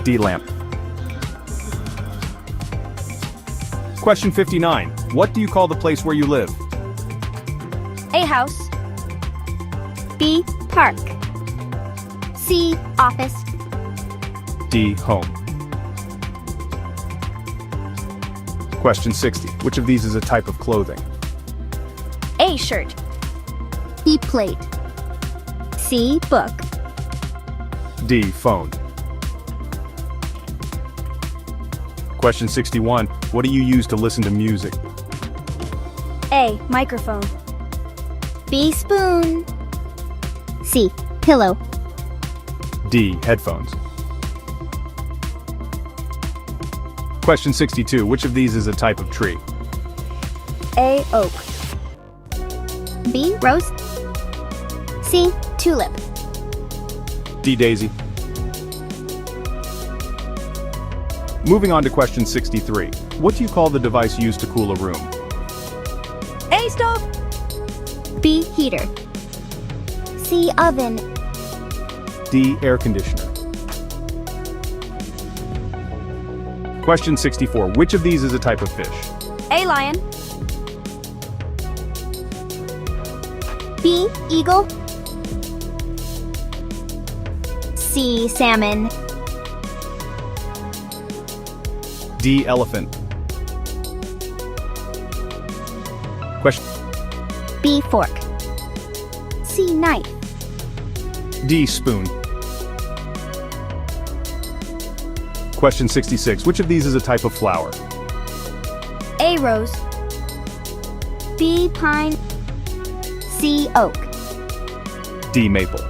D. Lamp. Question 59. What do you call the place where you live? A. House. B. Park. C. Office. D. Home. Question 60. Which of these is a type of clothing? A. Shirt. B. Plate. C. Book. D. Phone. Question 61. What do you use to listen to music? A. Microphone. B. Spoon. C. Pillow. D. Headphones. Question 62. Which of these is a type of tree? A. Oak. B. Rose. C. Tulip. D. Daisy. Moving on to question 63. What do you call the device used to cool a room? A. Stove. B. Heater. C. Oven. D. Air conditioner. Question 64. Which of these is a type of fish? A. Lion. B. Eagle. C. Salmon. D. Elephant. Question B. Fork. C. Knife. D. Spoon. Question 66. Which of these is a type of flower? A. Rose. B. Pine. C. Oak. D. Maple.